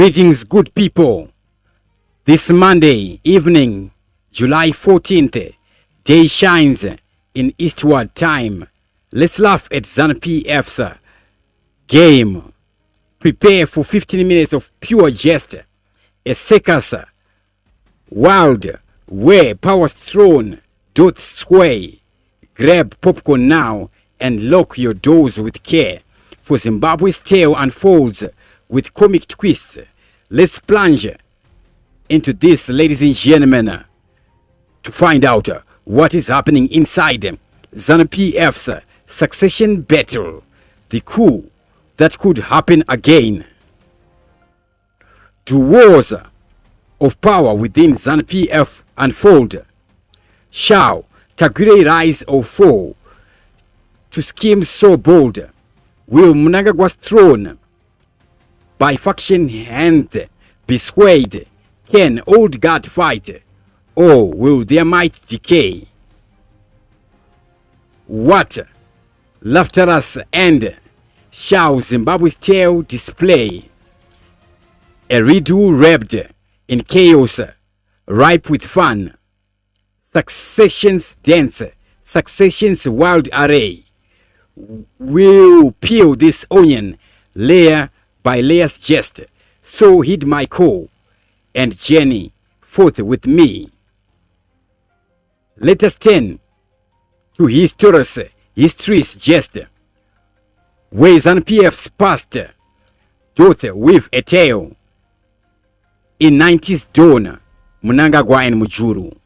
Greetings, good people. This Monday evening, July 14th, day shines in eastward time. Let's laugh at Zanu PF's game. Prepare for 15 minutes of pure jest. A circus wild where power's thrown doth sway. Grab popcorn now and lock your doors with care. For Zimbabwe's tale unfolds with comic twists. Let's plunge into this, ladies and gentlemen, to find out what is happening inside Zanu PF's succession battle, the coup that could happen again. Do wars of power within Zanu PF unfold? Shall Tagwirei rise or fall to schemes so bold? Will Mnangagwa's throne by faction hand be swayed? Can old guard fight, or will their might decay? What laughterous end shall Zimbabwe's tale display? A riddle wrapped in chaos, ripe with fun. Succession's dance, succession's wild array. We'll peel this onion layer by layers just, so heed my call and journey forth with me. Let us turn to history's jest, where Zanu PF's past doth weave a tale. In 90s dawn, Mnangagwa and Mujuru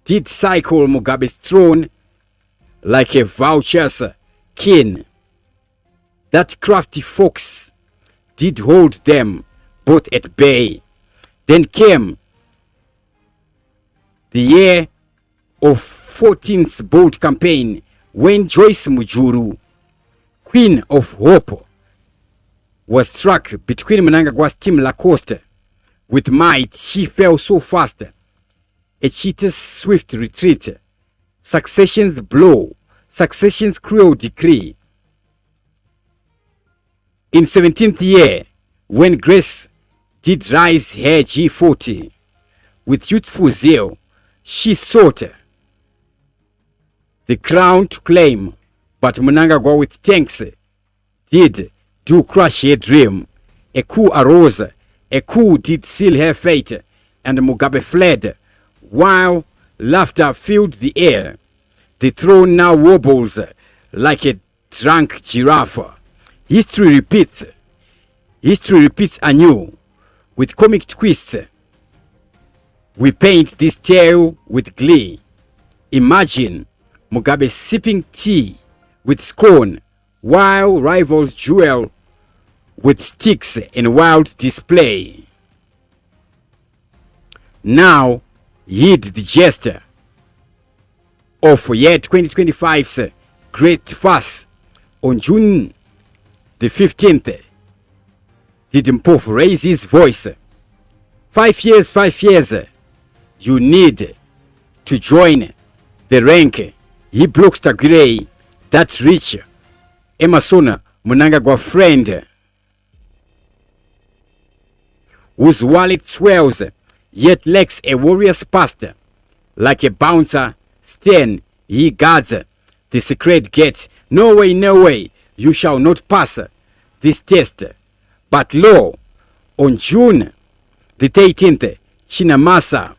did cycle Mugabe's throne like a vulture's kin. That crafty fox did hold them both at bay. Then came the year of 14's bold campaign, when Joyce Mujuru, Queen of Hope, was struck between Mnangagwa's team Lacoste. With might she fell so fast, a cheater's swift retreat, succession's blow, succession's cruel decree. In 17th year, when Grace did rise her G40, with youthful zeal she sought the crown to claim, but Mnangagwa with thanks did do crush her dream. A coup arose, a coup did seal her fate, and Mugabe fled, while laughter filled the air. The throne now wobbles like a drunk giraffe. History repeats anew with comic twists. We paint this tale with glee. Imagine Mugabe sipping tea with scorn, while rivals duel with sticks in wild display. Now heed the gesture of year 2025's great fuss. On June the 15th, did Mpofu raise his voice? 5 years, you need to join the rank. He blocks Tagwirei, that rich Emerson Mnangagwa friend, whose wallet swells yet lacks a warrior's past. Like a bouncer stern, he guards the secret gate. No way, you shall not pass this test. But lo, on June the 13th, Chinamasa,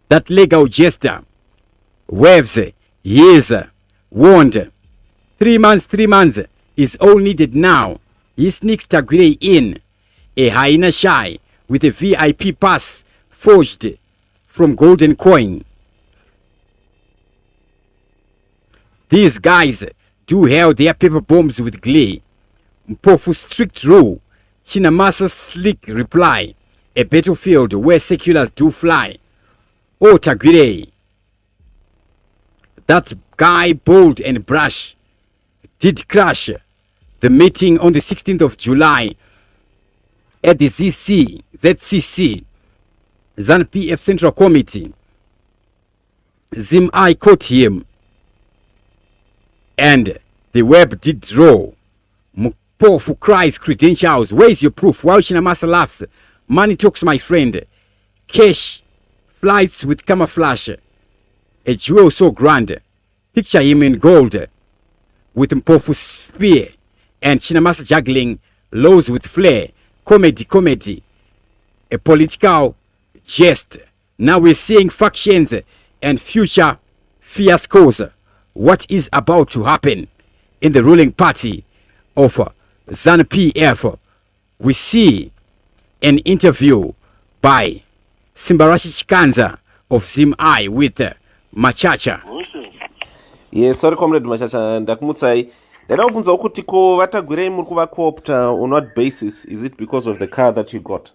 that legal jester, waves his wand. 3 months is all needed now. He sneaks Tagwirei in, a hyena shy, with a VIP pass forged from golden coin. These guys do hail their paper bombs with glee. Mpofu's strict rule, Chinamasa's slick reply, a battlefield where seculars do fly. Oh Tagwirei, that guy bold and brash did crash the meeting on the 16th of July at the ZCC, Zanu PF Central Committee. Zim I caught him And the web did draw. Mpofu cries credentials. Where's your proof? While Chinamasa laughs. Money talks, my friend. Cash flights with camouflage. A jewel so grand. Picture him in gold with Mpofu's spear and Chinamasa juggling laws with flair. Comedy. A political jest. Now we're seeing factions and future fiascos. What is about to happen in the ruling party of ZANU PF? We see an interview by Simbarashi Chikanza of Zimbabwe with Machasha. Yes, sorry comrade Machasha, ndakumutsai. Ndada kufunza kuti ko vatagwirei muri kuva co-opta on what basis? Is it because of the car that you got?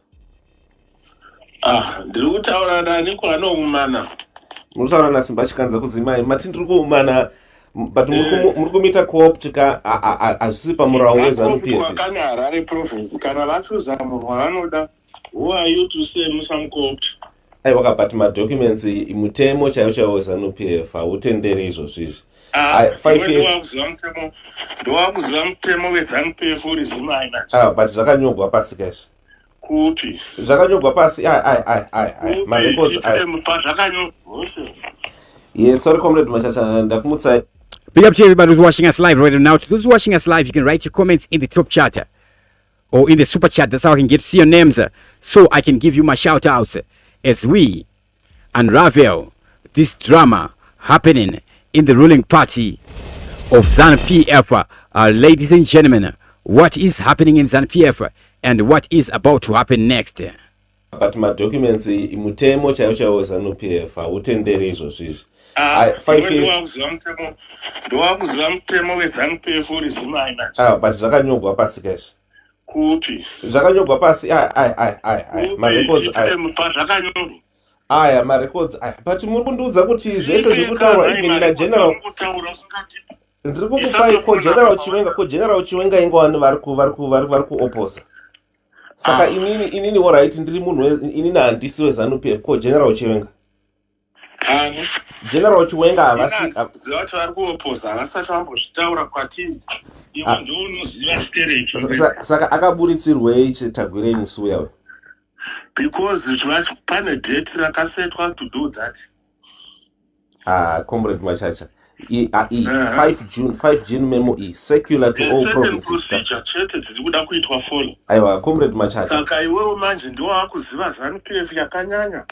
Ndiri kutaura nani kwanoumana. Murutaura naSimba Chikanza kuZimai. Mati ndiri kuumana but muri kumita co-opta azvisi pamurawo weZANU PF. Kana Harare province kana vachuza munhu wavanoda. Who are you to say musamukopta? Aiwa but madocuments mutemo chaiwo weZANU PF hautenderi izvozvizvi. 5 years. Ndowakuziva mutemo weZANU PF uri Zimai nacho. But zvakanyorwa pasi kaizvo. Kupi? Zvakanyorwa pasi. My records Yes, sorry comrade Machasha, ndakumutsai. Big up to everybody who's watching us live right now. To those watching us live, you can write your comments in the top chat or in the super chat. That's how I can get to see your names, so I can give you my shout outs as we unravel this drama happening in the ruling party of ZANU PF. Ladies and gentlemen, what is happening in ZANU PF and what is about to happen next? But my documents mutemo chaiwo weZANU PF hautenderi izvozvizvi. 5 years. Ndowakuziva mutemo weZANU PF uri Zimai nacho. But zvakanyorwa pasi kaizvo. Kupi? Zvakanyorwa pasi. My records my records but muri kundiudza kuti zvese zviri kutaurwa even nageneral ndiri kukupai ko general Chiwenga ingo vanhu vari kuoposa. Saka inini alright ndiri munhu inini handisi weZANU PF ko general Chiwenga. General Chiwenga havasi ziva kuti vari kuoposa havasati vambozvitaura kwatiri. Iwe ndiwo unoziva stereki. Saka akaburitsirwei Tagwirei musi uya? Because pane date rakasetwa to do that. Comrade Machasha. 5 June memo secular to all provinces. Procedure chete dzikuda kuitwa follow. Aiwa comrade Machasha. Saka iwewe manje ndiwo wakuziva ZANU PF yakanyanya.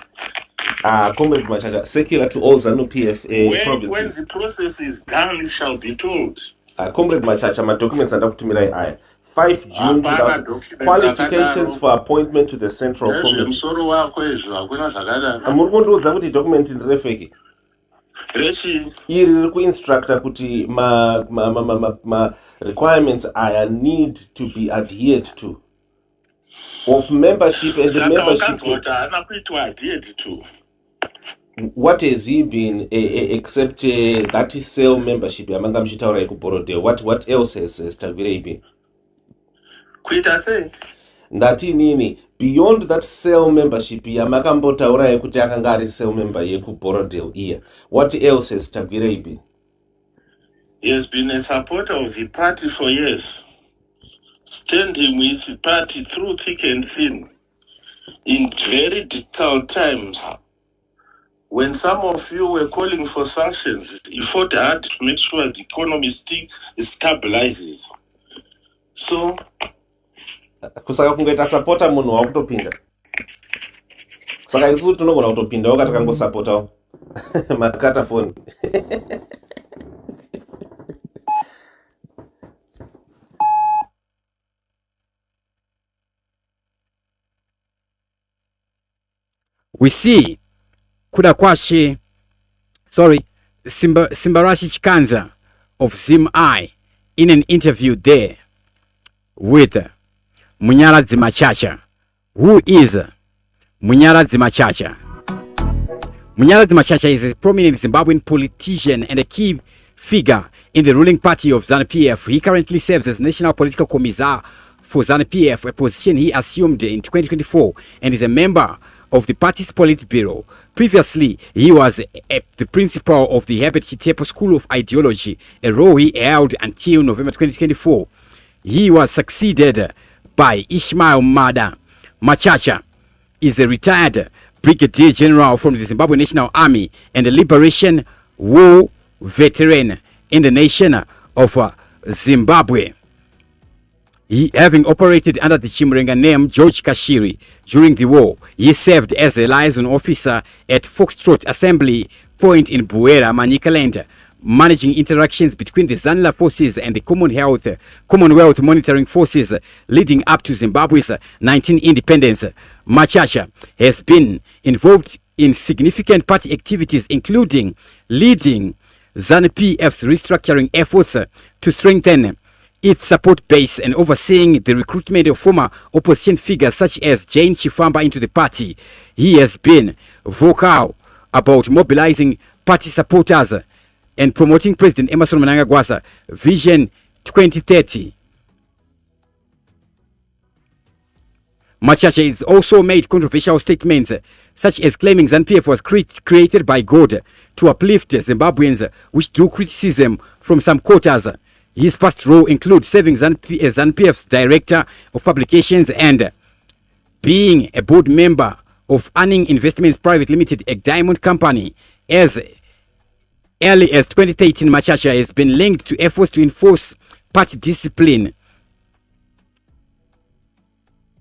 Comrade Machasha, secular to all ZANU PF provinces. When the process is done, you shall be told. Comrade Machasha, my documents andakutumirai aya. 5 June 2000 qualifications for appointment to the Central Committee. Msoro wako izvo hakuna zvakadaro. Muri kundiudza kuti document ndirefeki. Rechi iri riri kuinstructa kuti ma requirements aya need to be adhered to of membership and the membership. Adhered to. What has he been except that is cell membership yamanga muchitaura kuborodeo? What else has Tagwirei been? Kuita sei? Ndati nini beyond that cell membership yamakambotaura kuti akanga ari cell member yekuborodeo iya. What else has Tagwirei been? He has been a supporter of the party for years, standing with the party through thick and thin in very difficult times. When some of you were calling for sanctions, he fought hard to make sure the economy stabilizes. So, kusaka kungoita supporter munhu wakutopinda. Saka isu tinogona kutopinda wakati kangosupportawo. Makata phone. We see Kudakwashe, Simbarashi Chikanza of Zimbabwe in an interview there with Munara Machasha. Who is Munara Machasha? Munara Machasha is a prominent Zimbabwean politician and a key figure in the ruling party of ZANU PF. He currently serves as National Political Commissar for ZANU PF, a position he assumed in 2024, and is a member of the party's Politburo. Previously, he was the principal of the Herbert Chitepo School of Ideology, a role he held until November 2024. He was succeeded by Ishmael Munara Machasha. Is a retired brigadier general from the Zimbabwe National Army and a liberation war veteran in the nation of Zimbabwe. He, having operated under the Chimrenga name George Kashiri during the war, he served as a liaison officer at Foxtrot Assembly Point in Buera, Manicaland, managing interactions between the ZANU forces and the Commonwealth monitoring forces leading up to Zimbabwe's 19 independence. Machasha has been involved in significant party activities, including leading ZANU PF's restructuring efforts to strengthen its support base and overseeing the recruitment of former opposition figures such as Jane Chifamba into the party. He has been vocal about mobilizing party supporters and promoting President Emmerson Mnangagwa's Vision 2030. Machasha has also made controversial statements such as claiming ZANU PF was created by God to uplift Zimbabweans, which drew criticism from some quarters. His past role includes serving ZANU PF's Director of Publications and being a board member of Earning Investments Private Limited, a diamond company. As early as 2013, Machasha has been linked to efforts to enforce party discipline,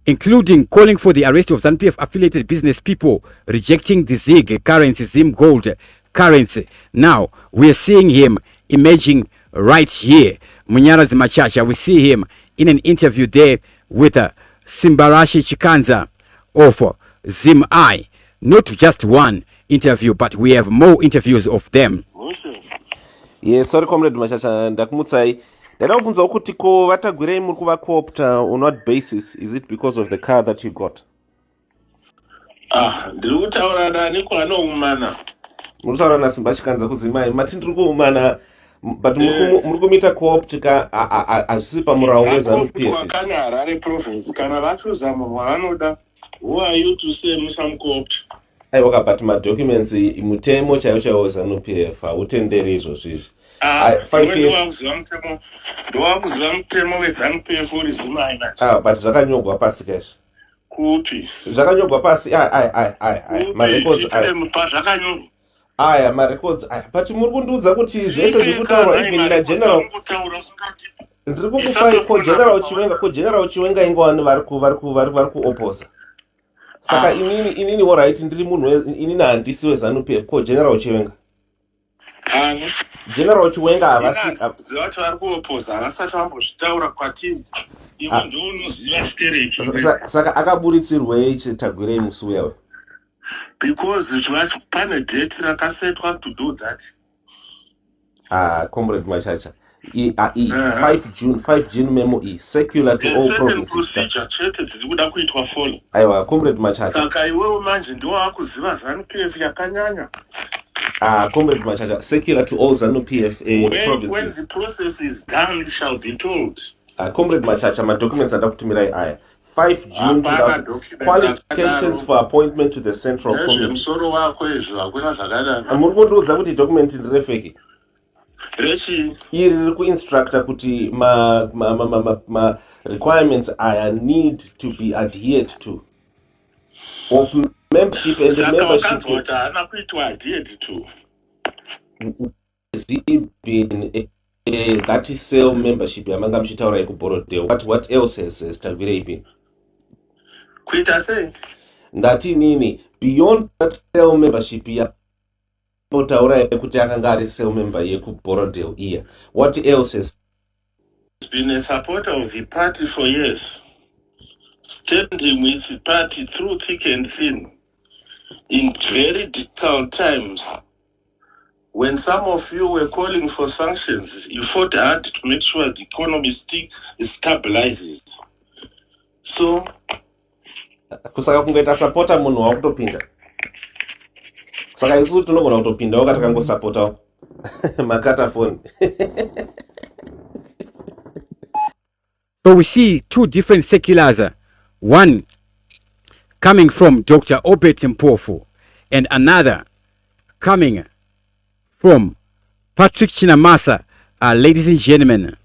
including calling for the arrest of ZANU PF affiliated business people, rejecting the ZIG currency, Zim Gold currency. Now we are seeing him emerging right here. Munara Machasha, we see him in an interview there with Simbarashi Chikanza of Zim I. Not just one interview, but we have more interviews of them. Yes, sorry comrade Machasha, ndakumutsai. Ndada kubvunza kuti ko vatagwirei muri kuvacoopta on what basis? Is it because of the car that you got? Ndiri kutaura nani kwanoumana. Muri kutaura naSimba Chikanza kuzimai. Mati ndiri kuumana, but muri kumita cooptika hazvisi pamurao weZANU PF. Vakanga Harare province kana vachizama vanoda. Who are you to say musamucoopta? Aiwa, but madocuments mutemo chaiwo weZANU PF hautenderi izvozvo izvi. 5 years. But zvakanyogwa pasi kaizvo. Kupi? Zvakanyogwa pasi. Marecords. Marecords. But muri kundiudza kuti zvese zviri kutaurwa even nageneral. Ndiri kukupai ko general Chiwenga ingo vanhu vari kuoposa. Saka inini alright, ndiri munhu inini handisi weZANU PF ko general Chiwenga. General Chiwenga havasi vari kuoposa havasati vambozvitaura kwatiri. Ivo ndiwo unoziva stereki. Saka akaburitsirwei Tagwirei musi uya? Because pane date rakasetwa to do that. Comrade Machasha. 5 June memo secular to all provinces. Procedure chete dzikuda kuitwa follow. Aiwa, Comrade Machasha. Saka iwewe manje ndiwo wakuziva ZANU PF yakanyanya. Comrade Machasha, secular to all ZANU PF provinces. When the process is done, it shall be told. Comrade Machasha, my documents are ndakutumirai aya. 5 June 2000. Qualifications for appointment to the Central Committee. Musoro wako izvo hakuna zvakadaro. Muri kundiudza kuti document ndirefeki. Rechi. Iri riri kuinstructa kuti ma requirements aya need to be adhered to. Of membership and the membership. Haana kuitwa adhered to. Has it been that is cell membership yamanga muchitaura kuBorodeo? What else has Tagwirei been? Kuita sei? Ndati nini beyond that cell membership ya potaura kuti akanga ari cell member yekuBorodeo iya. What else has been a supporter of the party for years, standing with the party through thick and thin in very difficult times. When some of you were calling for sanctions, you fought hard to make sure the economy stabilizes. So, kusaka kungaita supporter munhu wakutopinda. Saka isu tinogona kutopinda wakati kangosupporta makata phone. So we see two different seculars. One coming from Dr. Obert Mpofu, and another coming from Patrick Chinamasa, ladies and gentlemen.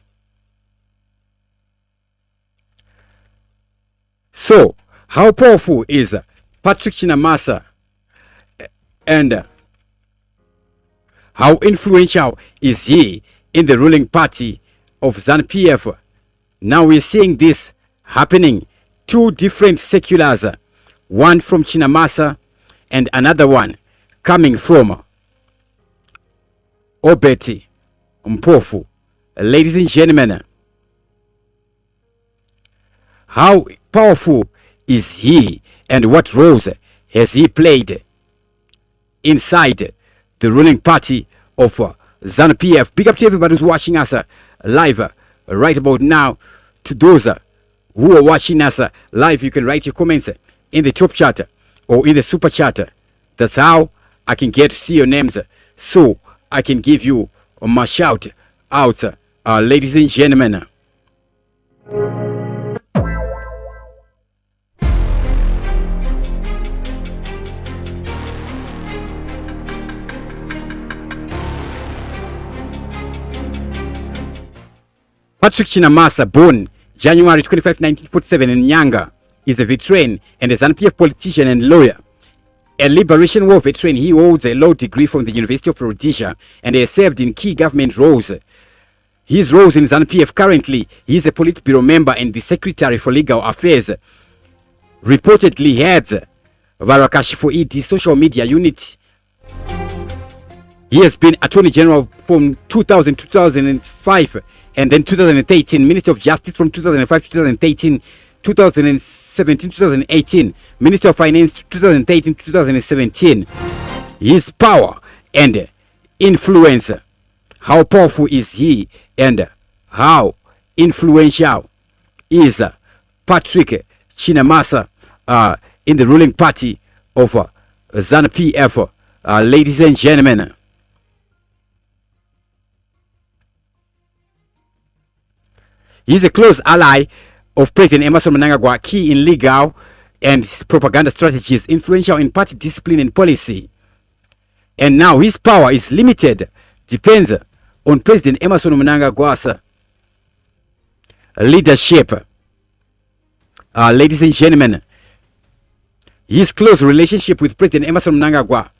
So, how powerful is Patrick Chinamasa, and how influential is he in the ruling party of ZANU PF? Now we're seeing this happening. Two different seculars, one from Chinamasa and another one coming from Obert Mpofu. Ladies and gentlemen, how powerful is he, and what roles has he played inside the ruling party of ZANU PF? Big up to everybody who's watching us live right about now. To those who are watching us live, you can write your comments in the top chat or in the super chat. That's how I can get to see your names, so I can give you my shout out, ladies and gentlemen. Patrick Chinamasa, born January 25, 1947 in Nyanga, is a veteran and a ZANU PF politician and lawyer. A Liberation War veteran, he holds a law degree from the University of Rhodesia and has served in key government roles. His roles in ZANU PF currently, he is a Politburo member and the Secretary for Legal Affairs. Reportedly heads Varakashi for ED social media unit. He has been Attorney General from 2000 to 2005 and then 2013, Minister of Justice from 2005 to 2013, 2017 2018, Minister of Finance 2013 2017. His power and influence, how powerful is he, and how influential is Patrick Chinamasa in the ruling party of ZANU PF, ladies and gentlemen. He is a close ally of President Emmerson Mnangagwa, key in legal and propaganda strategies, influential in party discipline and policy. And now his power is limited, depends on President Emmerson Mnangagwa's leadership. Ladies and gentlemen, his close relationship with President Emmerson Mnangagwa,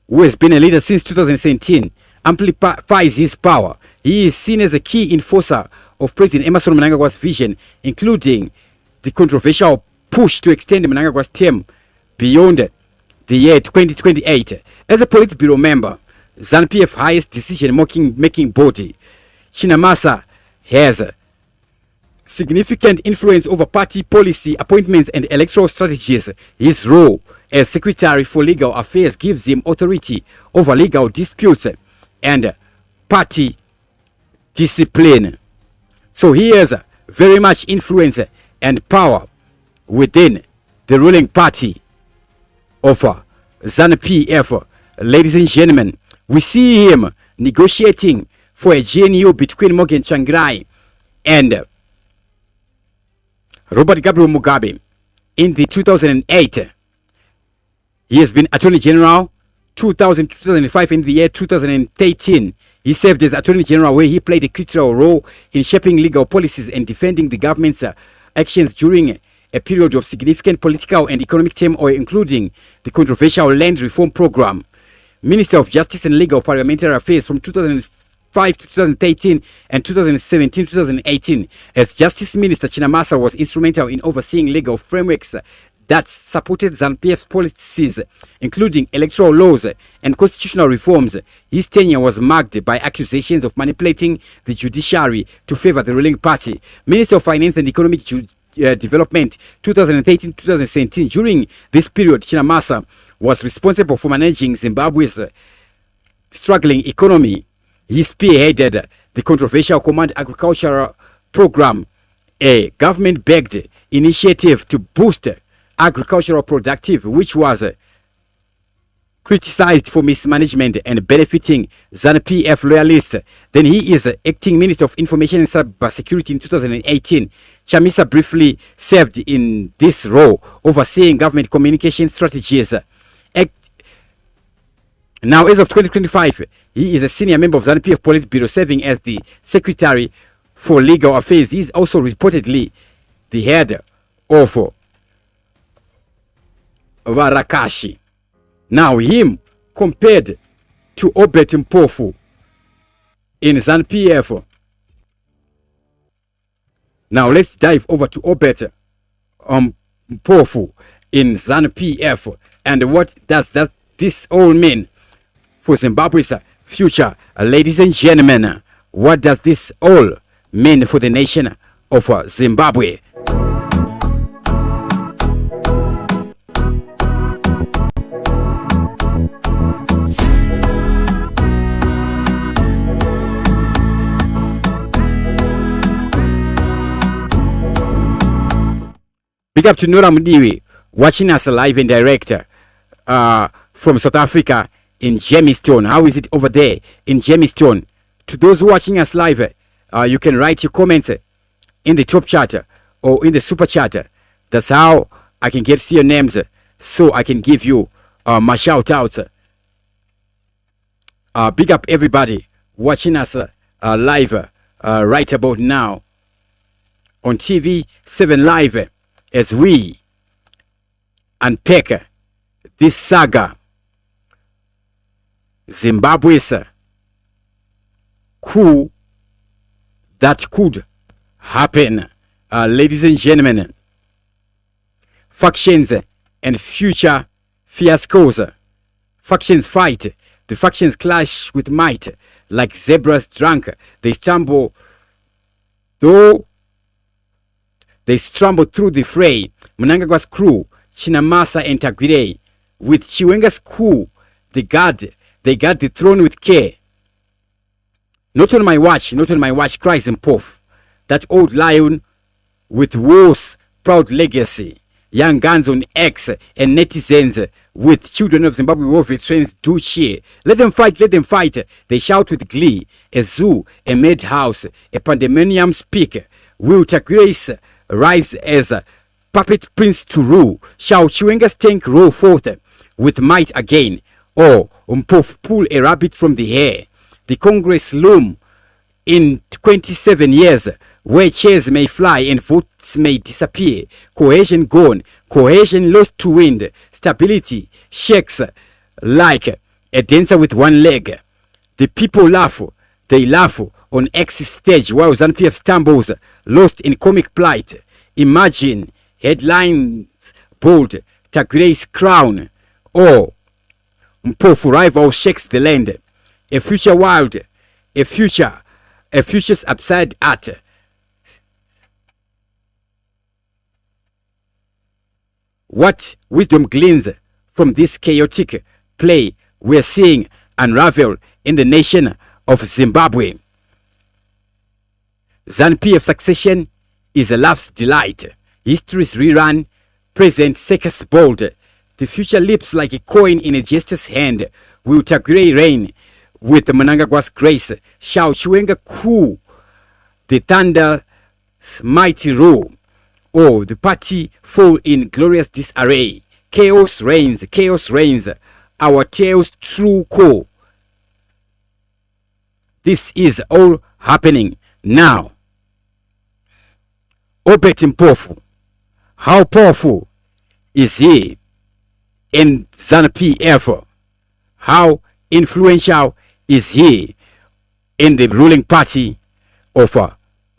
who has been a leader since 2017, amplifies his power. He is seen as a key enforcer of President Emmerson Mnangagwa's vision, including the controversial push to extend Mnangagwa's term beyond the year 2028. As a Politburo member, ZANU PF highest decision-making body, Chinamasa has significant influence over party policy, appointments, and electoral strategies. His role as Secretary for Legal Affairs gives him authority over legal disputes and party discipline. So he has very much influence and power within the ruling party of ZANU PF. Ladies and gentlemen, we see him negotiating for a GNU between Morgan Tsvangirai and Robert Gabriel Mugabe in the 2008. He has been Attorney General 2000 to 2005. In the year 2013, he served as Attorney General, where he played a critical role in shaping legal policies and defending the government's actions during a period of significant political and economic turmoil, including the controversial land reform program. Minister of Justice and Legal Parliamentary Affairs from 2005 to 2013 and 2017 to 2018. As Justice Minister, Chinamasa was instrumental in overseeing legal frameworks that supported ZANU PF's policies, including electoral laws and constitutional reforms. His tenure was marked by accusations of manipulating the judiciary to favor the ruling party. Minister of Finance and Economic Development 2013-2017. During this period, Chinamasa was responsible for managing Zimbabwe's struggling economy. He spearheaded the controversial Command Agricultural Program, a government-backed initiative to boost agricultural productivity, which was criticized for mismanagement and benefiting ZANU PF loyalists. Then he is acting Minister of Information and Cybersecurity in 2018. Chinamasa briefly served in this role, overseeing government communication strategies. Now, as of 2025, he is a senior member of ZANU PF Politburo, serving as the Secretary for Legal Affairs. He is also reportedly the head of Varakashi. Now, him compared to Obert Mpofu in ZANU PF. Now, let's dive over to Obert Mpofu in ZANU PF. And what does this all mean for Zimbabwe's future? Ladies and gentlemen, what does this all mean for the nation of Zimbabwe? Big up to Nora Mudiwi, watching us live and direct from South Africa in Jamestown. How is it over there in Jamestown? To those watching us live, you can write your comments in the top chat or in the super chat. That's how I can get to see your names, so I can give you my shout outs. Big up everybody watching us live right about now on TV7 Live, as we unpack this saga, Zimbabwe's coup that could happen. Ladies and gentlemen, factions and future fiascos. Factions fight, the factions clash with might, like zebras drunk. They stumble, though they stumbled through the fray. Mnangagwa's crew, Chinamasa and Tagwirei, with Chiwenga's coup, they guard the throne with care. Not on my watch, cries Mpofu, that old lion with war's proud legacy. Young guns on X and netizens with children of Zimbabwe war veterans do cheer. Let them fight, they shout with glee. A zoo, a madhouse, a pandemonium speak. Will Tagwirei rise as a puppet prince to rule? Shall Chiwenga's tank roll forth with might again? Or Mpofu pull a rabbit from the hair? The Congress loom in 27 years, where chairs may fly and votes may disappear. Cohesion gone, cohesion lost to wind. Stability shakes like a dancer with one leg. The people laugh, they laugh on X's stage while ZANU PF stumbles, lost in comic plight. Imagine headlines bold, Tagwirei's crown, or Mpofu rival shakes the land. A future wild, a future's upside at. What wisdom gleans from this chaotic play we're seeing unravel in the nation of Zimbabwe? ZANU PF succession is a laugh's delight. History's rerun, present circus bold. The future leaps like a coin in a jester's hand. Will Tagwirei reign with Mnangagwa's grace? Shall Chiwenga coup the thunder's mighty roar? Or the party fall in glorious disarray? Chaos reigns, our tale's true core. This is all happening now. Obert Mpofu, how powerful is he in ZANU PF? How influential is he in the ruling party of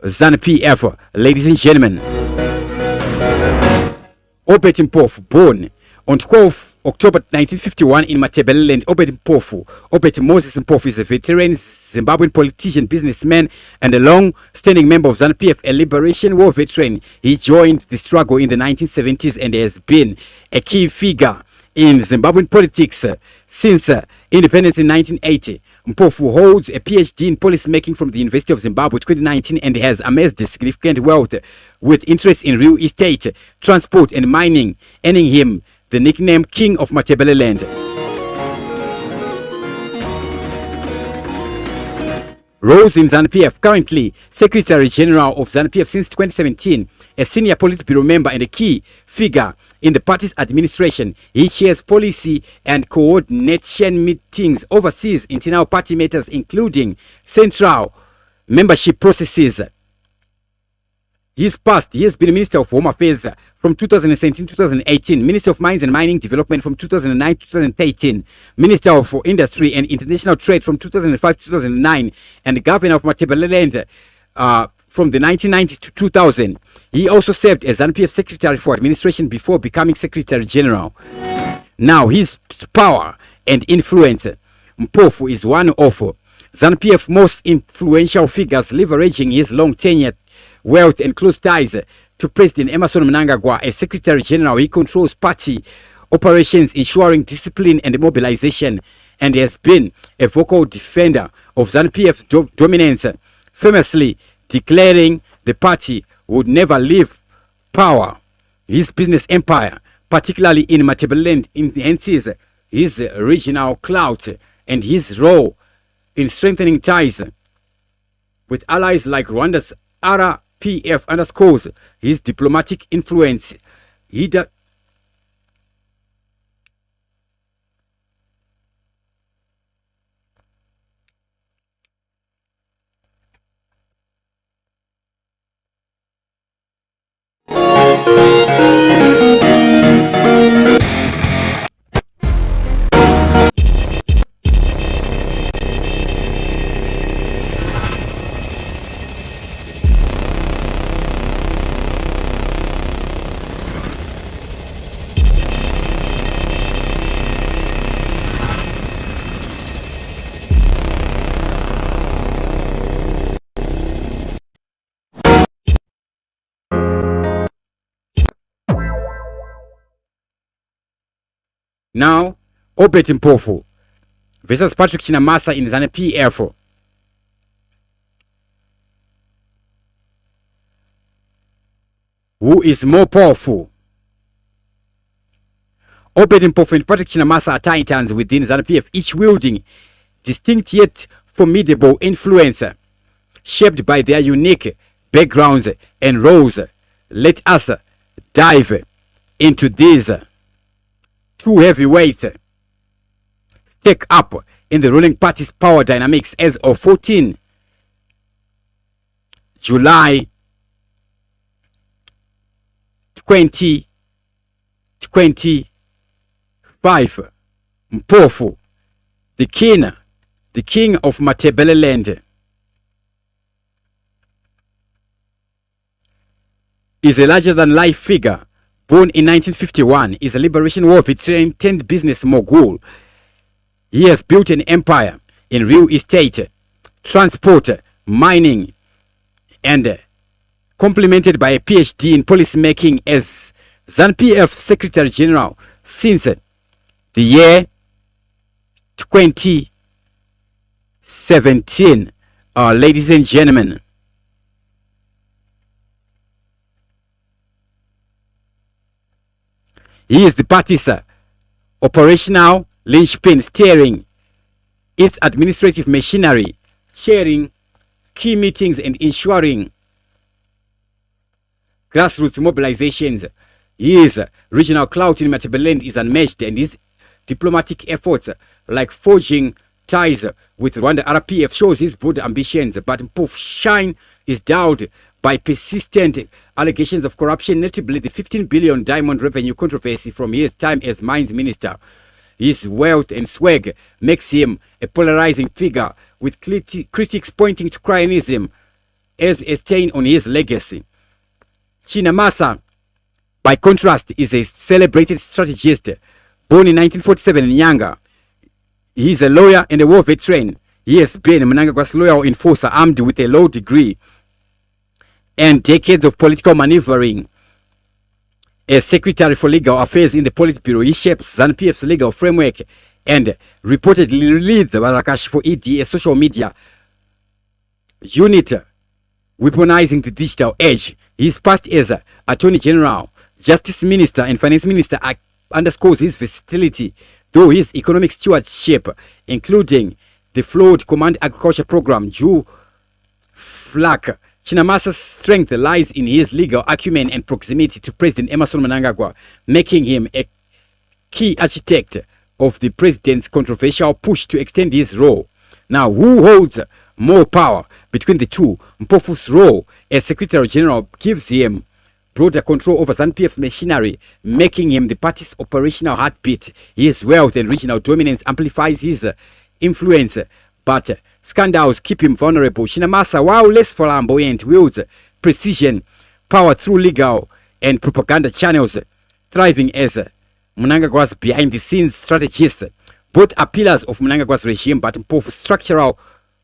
ZANU PF? Ladies and gentlemen, Obert Mpofu, born on 12 October 1951 in Matebeleland. Obert Moses Mpofu is a veteran Zimbabwean politician, businessman, and a long-standing member of ZANU PF, a liberation war veteran. He joined the struggle in the 1970s and has been a key figure in Zimbabwean politics since independence in 1980. Mpofu holds a PhD in policymaking from the University of Zimbabwe 2019 and has amassed significant wealth with interest in real estate, transport, and mining, earning him the nickname King of Matebeleland. roles in ZANU PF. Currently Secretary General of ZANU PF since 2017, a senior Politburo member and a key figure in the party's administration. He chairs policy and coordination meetings, oversees internal party matters including central membership processes. His past, he has been Minister of Home Affairs from 2017 to 2018, Minister of Mines and Mining Development from 2009 to 2013, Minister of Industry and International Trade from 2005 to 2009, and Governor of Matebeleland from the 1990s to 2000. He also served as ZANU PF Secretary for Administration before becoming Secretary General. Now, his power and influence, Mpofu is one of ZANU PF most influential figures, leveraging his long tenure, wealth and close ties to President Mnangagwa. As Secretary General, he controls party operations, ensuring discipline and mobilization, and has been a vocal defender of ZANU PF dominance, famously declaring the party would never leave power. His business empire, particularly in Matebeleland, enhances his regional clout and his role in strengthening ties with allies like Rwanda's RPF underscores his diplomatic influence. Now, Obert Mpofu versus Patrick Chinamasa in Zanu PF. Who is more powerful? Obert Mpofu and Patrick Chinamasa are titans within Zanu PF, each wielding distinct yet formidable influence, shaped by their unique backgrounds and roles. Let us dive into these two heavyweights stake up in the ruling party's power dynamics as of 14 July 2025. Mpofu, the king of Matebeleland, is a larger-than-life figure. Born in 1951, is a liberation war veteran turned business mogul. He has built an empire in real estate, transport, mining, and complemented by a PhD in policymaking as ZANU PF Secretary General since the year 2017. Ladies and gentlemen, he is the party's operational linchpin, steering its administrative machinery, chairing key meetings and ensuring grassroots mobilizations. His regional clout in Matebeleland is unmatched, and his diplomatic efforts, like forging ties with Rwanda RPF, shows his broad ambitions. But Mpofu's shine is dulled by persistent allegations of corruption, notably the 15 billion diamond revenue controversy from his time as mines minister. His wealth and swag makes him a polarizing figure, with critics pointing to cronyism as a stain on his legacy. Chinamasa, by contrast, is a celebrated strategist. Born in 1947 in Nyanga, he is a lawyer and a war veteran. He has been Mnangagwa's loyal enforcer, armed with a law degree and decades of political maneuvering. As Secretary for Legal Affairs in the Politburo, he shapes ZANU PF's legal framework and reportedly leads Barakash for ED, a social media unit weaponizing the digital age. His past as Attorney General, Justice Minister, and Finance Minister underscores his versatility, though his economic stewardship, including the flawed Command Agriculture Program, Jew Flak. Chinamasa's strength lies in his legal acumen and proximity to President Emmerson Mnangagwa, making him a key architect of the president's controversial push to extend his role. Now, who holds more power between the two? Mpofu's role as Secretary General gives him broader control over ZANU PF machinery, making him the party's operational heartbeat. His wealth and regional dominance amplifies his influence, but scandals keep him vulnerable. Chinamasa, while less flamboyant, wields precision, power through legal and propaganda channels, thriving as Mnangagwa's behind-the-scenes strategist. Both are pillars of Mnangagwa's regime, but Mpofu's structural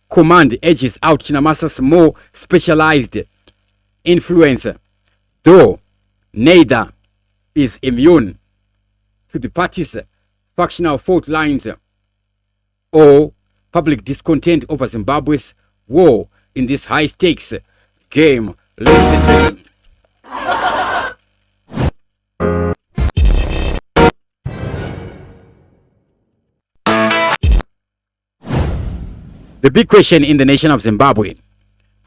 command edges out Chinamasa's more specialized influence, though neither is immune to the party's factional fault lines or public discontent over Zimbabwe's war in this high-stakes game. The big question in the nation of Zimbabwe: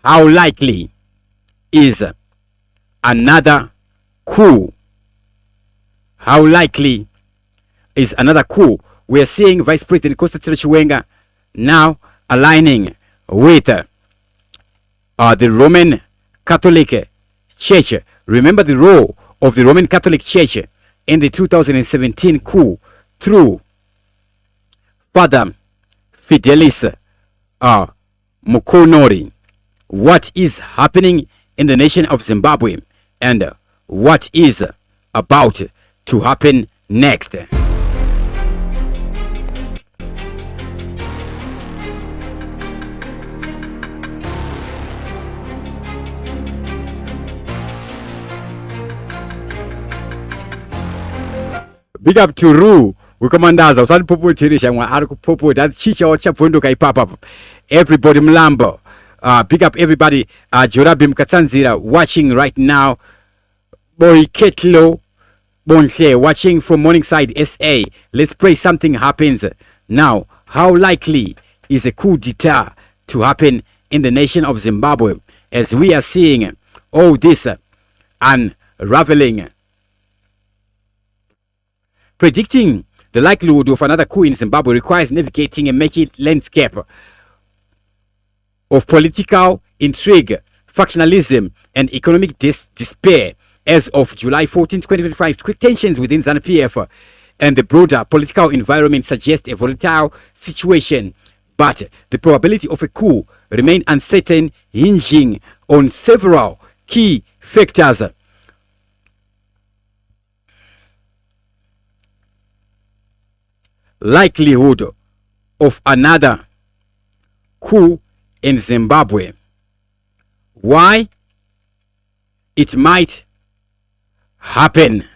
how likely is another coup? How likely is another coup? We are seeing Vice President Constantine Chiwenga now aligning with the Roman Catholic Church. Remember the role of the Roman Catholic Church in the 2017 coup through Father Fidelis Mukonori. What is happening in the nation of Zimbabwe and what is about to happen next? Big up to Ru. Ukamandaza usani popo tirisha mwa ariku popo that chicha or chapondo kai papa. Everybody mlambo. Big up everybody. Jorabi Mkatsanzira watching right now. Boy Ketlo Bonse watching from Morningside SA. Let's pray something happens. Now, how likely is a coup d'etat to happen in the nation of Zimbabwe as we are seeing all this unraveling? Predicting the likelihood of another coup in Zimbabwe requires navigating a murky landscape of political intrigue, factionalism, and economic despair. As of July 14, 2025, quick tensions within ZANU PF and the broader political environment suggest a volatile situation, but the probability of a coup remain uncertain, hinging on several key factors. Likelihood of another coup in Zimbabwe. Why it might happen.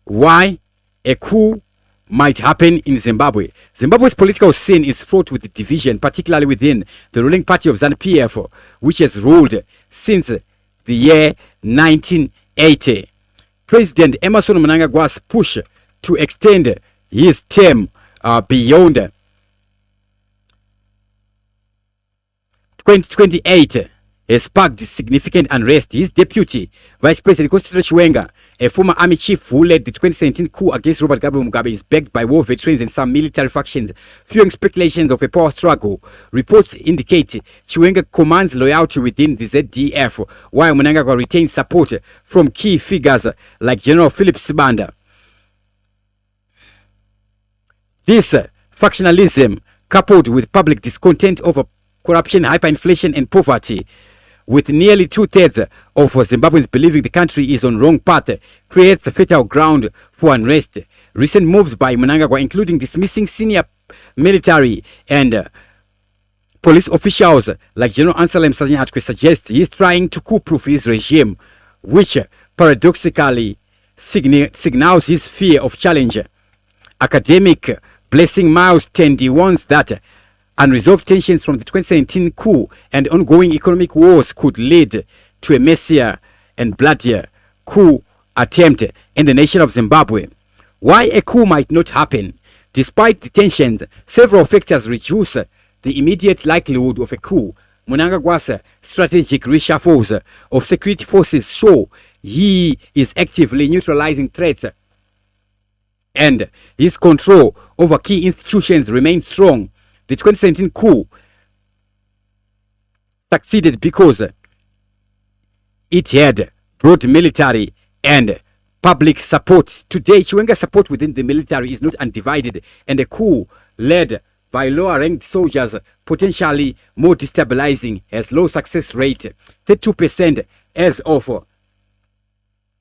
Why a coup might happen in Zimbabwe. Zimbabwe's political scene is fraught with division, particularly within the ruling party of ZANU PF, which has ruled since the year 1980. President Emmerson Mnangagwa's push to extend his term beyond 2028 has sparked significant unrest. His deputy, Vice President Constantine Chiwenga, a former army chief who led the 2017 coup against Robert Mugabe, is backed by war veterans and some military factions, fueling speculations of a power struggle. Reports indicate Chiwenga commands loyalty within the ZDF, while Mnangagwa retains support from key figures like General Philip Sibanda. This factionalism, coupled with public discontent over corruption, hyperinflation, and poverty, with nearly 2/3 of Zimbabweans believing the country is on wrong path, creates the fertile ground for unrest. Recent moves by Mnangagwa, including dismissing senior military and police officials like General Anselm Sanyatwe, suggest he is trying to coup-proof his regime, which paradoxically signals his fear of challenge. Academic Blessing Miles Tendi warns that unresolved tensions from the 2017 coup and ongoing economic wars could lead to a messier and bloodier coup attempt in the nation of Zimbabwe. Why a coup might not happen? Despite the tensions, several factors reduce the the immediate likelihood of a coup, Mnangagwa's strategic reshuffles of security forces show he is actively neutralizing threats, and his control over key institutions remains strong. The 2017 coup succeeded because it had broad military and public support. Today, Chiwenga's support within the military is not undivided, and a coup led by lower-ranked soldiers, potentially more destabilizing, has low success rate, 32% as of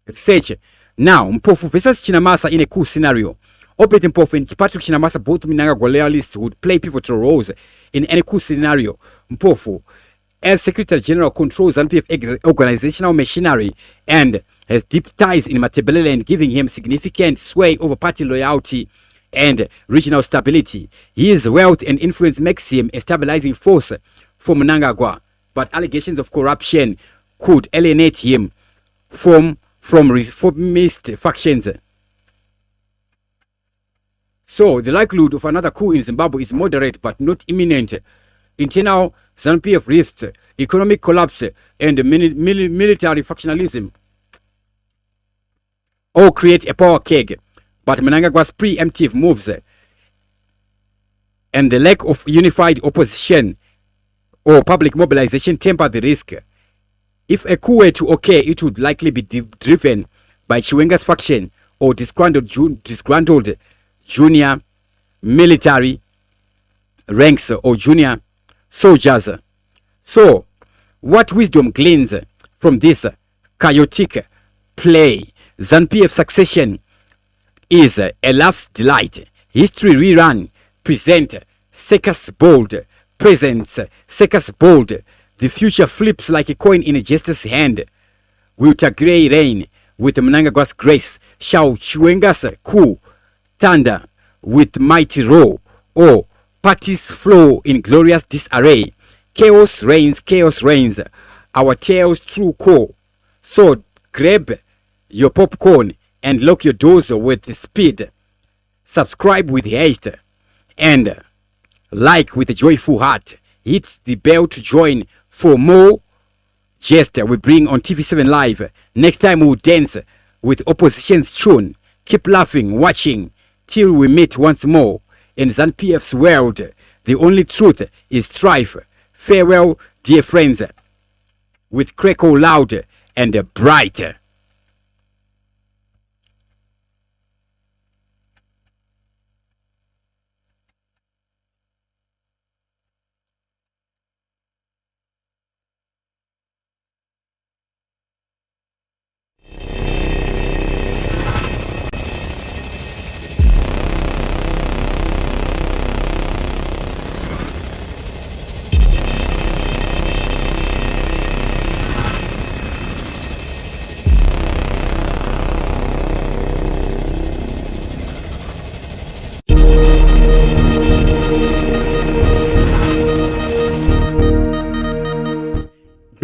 research. Now, Mpofu versus Chinamasa in a coup scenario. Obert Mpofu and Patrick Chinamasa, both Mnangagwa loyalists, would play pivotal roles in any coup scenario. Mpofu, as Secretary General, controls ZANU PF organizational machinery and has deep ties in Matabeleland, giving him significant sway over party loyalty and regional stability. His wealth and influence makes him a stabilizing force for Mnangagwa, but allegations of corruption could alienate him from reformist factions. So the likelihood of another coup in Zimbabwe is moderate but not imminent. Internal ZANU PF rifts, economic collapse, and military factionalism all create a power keg. But Mnangagwa's preemptive moves and the lack of unified opposition or public mobilization temper the risk. If a coup were to occur, it would likely be driven by Chiwenga's faction or disgruntled junior military ranks or junior soldiers. So, what wisdom gleans from this chaotic play? ZANU PF succession is a laugh's delight. History rerun, present, circus bold, presents, circus bold. The future flips like a coin in a jester's hand. Will Tagwirei reign with Mnangagwa's grace? Shall Chiwenga's coup thunder with mighty roar? Or parties flow in glorious disarray? Chaos reigns, our tale's true core. So grab your popcorn and lock your doors with speed. Subscribe with haste and like with a joyful heart. Hit the bell to join for more jest we bring on TV7 Live. Next time we'll dance with opposition's tune. Keep laughing, watching till we meet once more in ZANU PF's world. The only truth is strife. Farewell, dear friends, with crackle loud and bright.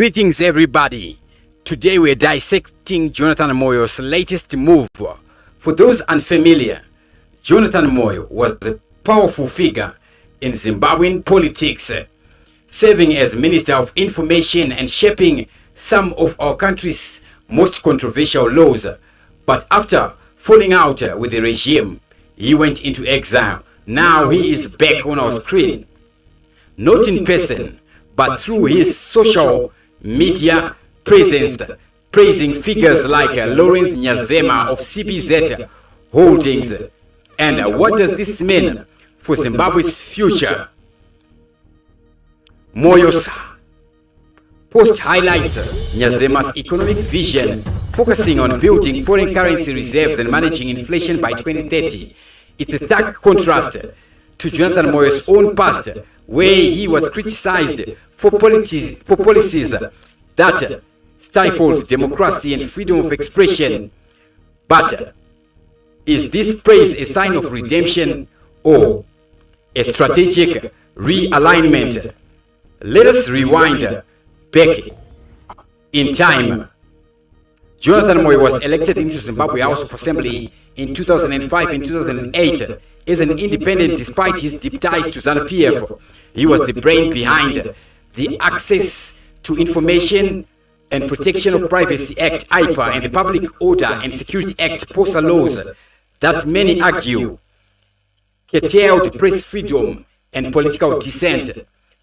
Greetings everybody. Today we're dissecting Jonathan Moyo's latest move. For those unfamiliar, Jonathan Moyo was a powerful figure in Zimbabwean politics, serving as Minister of Information and shaping some of our country's most controversial laws. But after falling out with the regime, he went into exile. Now he is back on our screen, not in person, but through his social media presence, praising figures like Lawrence Nyazema of CBZ Holdings. And what does this mean for Zimbabwe's future? Moyo's post highlights Nyazema's economic vision, focusing on building foreign currency reserves and managing inflation by 2030. It's a stark contrast to Jonathan Moyo's own past, where he was criticized for policies that stifled democracy and freedom of expression. But is this praise a sign of redemption or a strategic realignment? Let us rewind back in time. Jonathan Moyo was elected into Zimbabwe House of Assembly in 2005 and 2008. as an independent despite his deep ties to ZANU PF. He was the brain behind the Access to Information and Protection of Privacy Act, IPA, and the Public Order and Security Act, POSA laws that many argue curtailed press freedom and political dissent.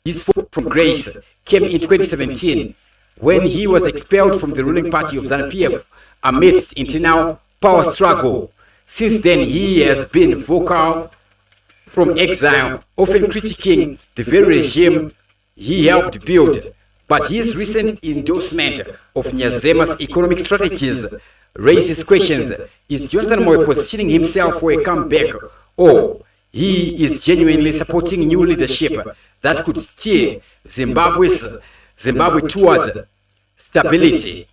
His fall from grace came in 2017 when he was expelled from the ruling party of ZANU PF amidst internal power struggle. Since then, he has been vocal from exile, often critiquing the very regime he helped build. But his recent endorsement of Nyazema's economic strategies raises questions. Is Jonathan Moyo positioning himself for a comeback, or he is genuinely supporting new leadership that could steer Zimbabwe towards stability?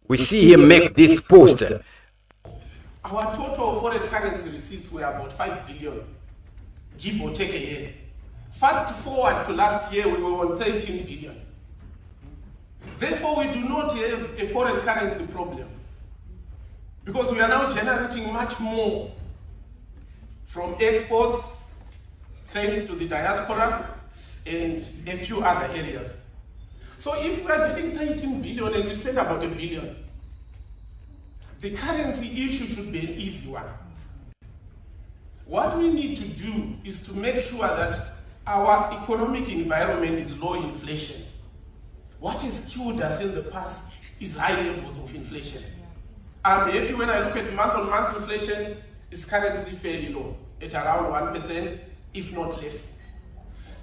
We see him make this post. Our total foreign currency receipts were about 5 billion, give or take a year. Fast forward to last year, we were on 13 billion. Therefore, we do not have a foreign currency problem because we are now generating much more from exports, thanks to the diaspora and a few other areas. So if we are getting 13 billion and we spend about $1 billion, the currency issue should be an easy one. What we need to do is to make sure that our economic environment is low inflation. What has killed us in the past is high levels of inflation. I'm happy when I look at month-on-month inflation, it's currently fairly low, at around 1%, if not less.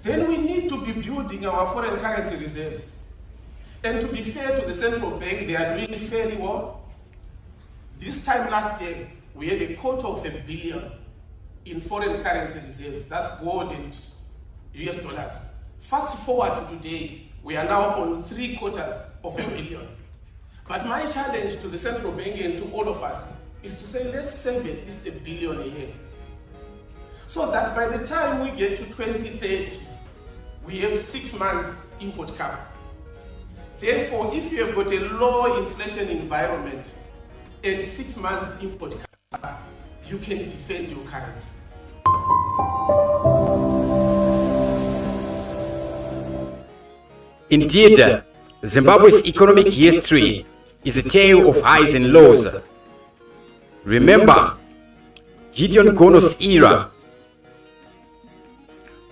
Then we need to be building our foreign currency reserves. And to be fair to the central bank, they are doing fairly well. This time last year, we had $250 million in foreign currency reserves. That's gold and US dollars. Fast forward to today, we are now on $750 million. But my challenge to the central bank and to all of us is to say, let's save at least $1 billion a year. So that by the time we get to 2030, we have 6 months import cover. Therefore, if you have got a low inflation environment and 6 months import cover, you can defend your currency. Indeed, Zimbabwe's economic history is a tale of highs and lows. Remember, Gideon Gono's era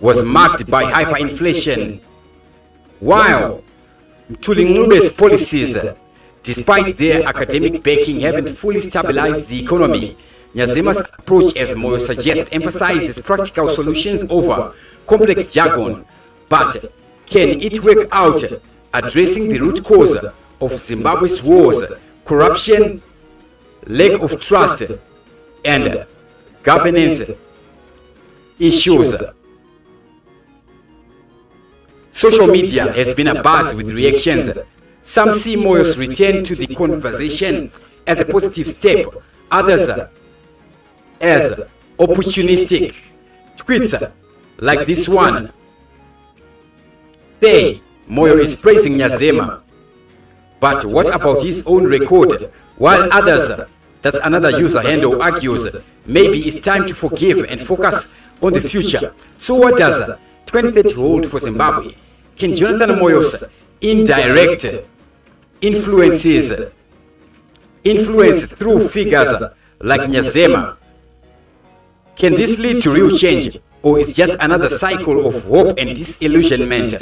was marked by hyperinflation, while Mtulingube's policies, despite their academic backing, haven't fully stabilized the economy. Nyazema's approach, as Moyo suggests, emphasizes practical solutions over complex jargon. But can it work out addressing the root cause of Zimbabwe's wars, corruption, lack of trust, and governance issues? Social media has been abuzz with reactions. Some see Moyo's return to the conversation as a positive step, others as opportunistic. Tweets like this one say Moyo is praising Nyazema, but what about his own record? While others, that's another user handle, argues maybe it's time to forgive and focus on the future. So what does 2030 hold for Zimbabwe? Can Jonathan Moyo's indirect influence through figures like Nyazema, can this lead to real change, or is just another cycle of hope and disillusionment?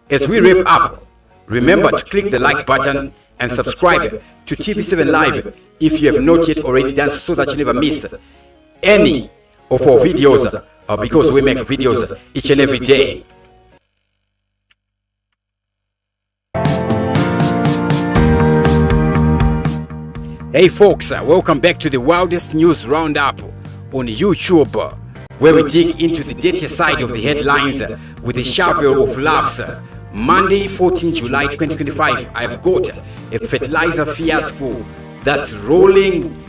As we wrap up, remember to click the like button and subscribe to TV7 Live if you have not yet already done so that you never miss any of our videos, because we make videos each and every day. Hey folks, welcome back to the wildest news roundup on YouTube, where we dig into the dirtier side of the headlines with a shovel of laughs. Monday, 14 July 2025, I've got a fertilizer fiasco that's rolling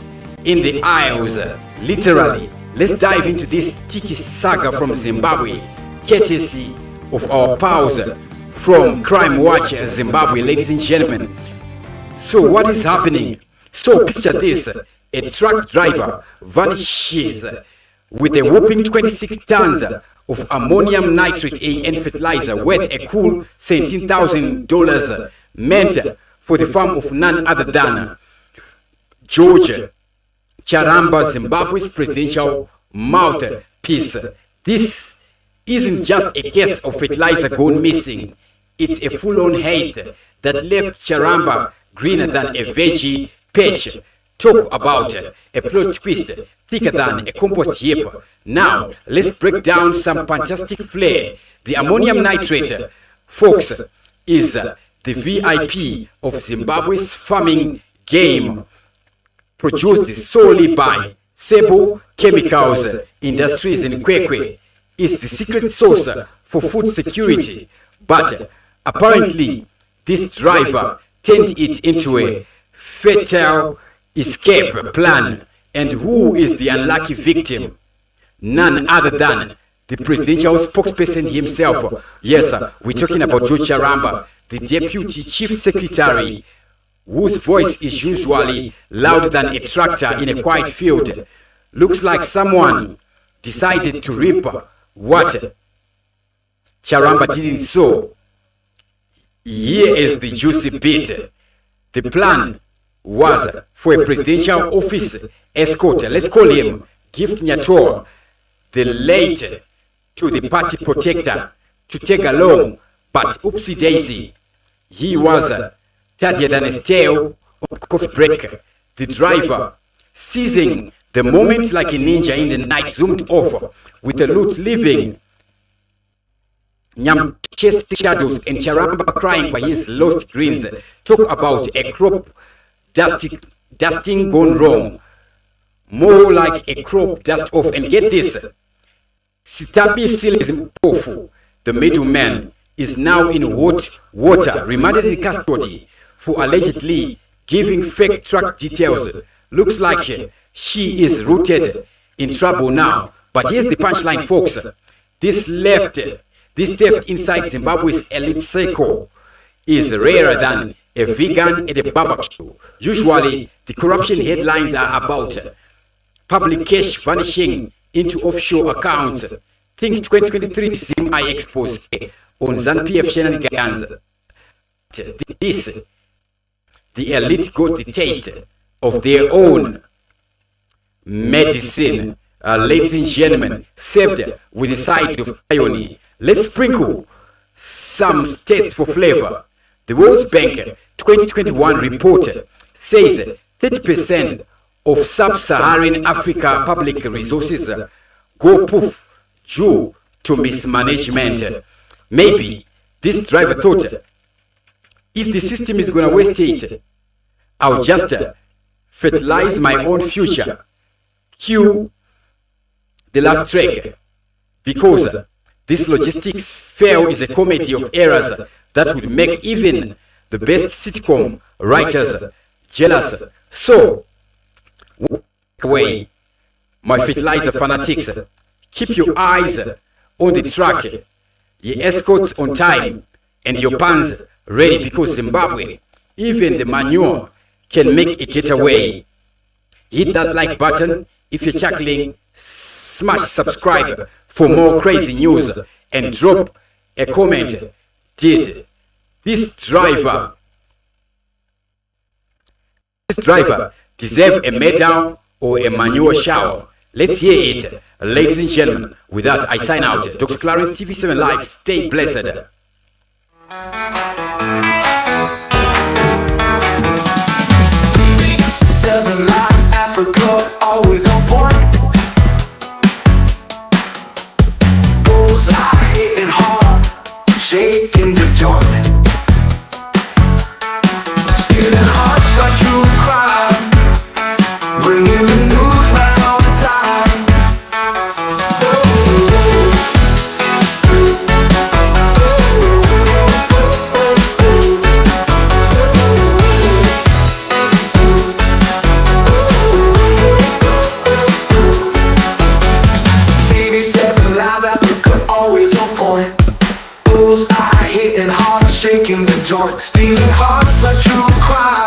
in the aisles, literally. Let's dive into this sticky saga from Zimbabwe, courtesy of our pals from Crime Watch Zimbabwe, ladies and gentlemen. So what is happening? So picture this: a truck driver vanishes with a whopping 26 tons of ammonium nitrate AN fertilizer worth a cool $17,000 meant for the farm of none other than George Charamba, Zimbabwe's presidential mouthpiece. This isn't just a case of fertilizer gone missing. It's a full-on heist that left Charamba greener than a veggie patch. Talk about a plot twist thicker than a compost heap. Now, let's break down some fantastic flair. The ammonium nitrate, folks, is the VIP of Zimbabwe's farming game, produced solely by Sebo Chemicals Industries in Kwekwe. It's the secret sauce for food security, but apparently this driver turned it into a fatal escape plan. And who is the unlucky victim? None other than the presidential spokesperson himself. Yes, we're talking about George Charamba, the deputy chief secretary, whose voice is usually louder than a tractor in a quiet field. Looks like someone decided to reap what Charamba didn't sow. Here is the juicy bit. The plan was for a presidential office escort, let's call him Gift Nyator, the late to the party protector, to take along, but oopsie daisy, he was tidier than a stale on coffee break. The driver, seizing the moment like a ninja in the night, zoomed off with the loot, leaving Nyam chasing shadows and Charamba crying for his lost greens. Talk about a crop dusting gone wrong. More like a crop dust off. And get this, Mpofu, the middleman, is now in hot water, remanded in custody for allegedly giving fake truck details. Looks like she is rooted in trouble now. But here's the punchline, folks. This theft inside Zimbabwe's elite circle is rarer than a vegan at a barbecue. Usually, the corruption headlines are about public cash vanishing into offshore accounts. Think 2023 Zim I expose on Zanu PF shenanigans. This, the elite got the taste of their own medicine, ladies and gentlemen, served with a side of irony. Let's sprinkle some states for flavor. The World Bank 2021 report says 30% of sub-Saharan Africa public resources go poof due to mismanagement. Maybe this driver thought, if the system is going to waste it, I'll just fertilize my own future. Cue the laugh track, because this logistics fail is a comedy of errors that would make even the best sitcom writers jealous. So, walk away, my fertilizer fanatics. Keep your eyes on the track, your escorts on time, and your pans ready, because Zimbabwe, even the manure can make a getaway. Hit that like button if you're chuckling, smash subscribe for more crazy news, and drop a comment. Did this driver deserve a medal or a manure shower? Let's hear it, ladies and gentlemen. With that, I sign out. Dr. Clarence, TV7 Live. Stay blessed. Africa, always on point. Bullseye, hitting hard, shaking the joint. Stealing hearts, a true crime. Bringing the news right on time. Shaking the joint, stealing hearts like true crime.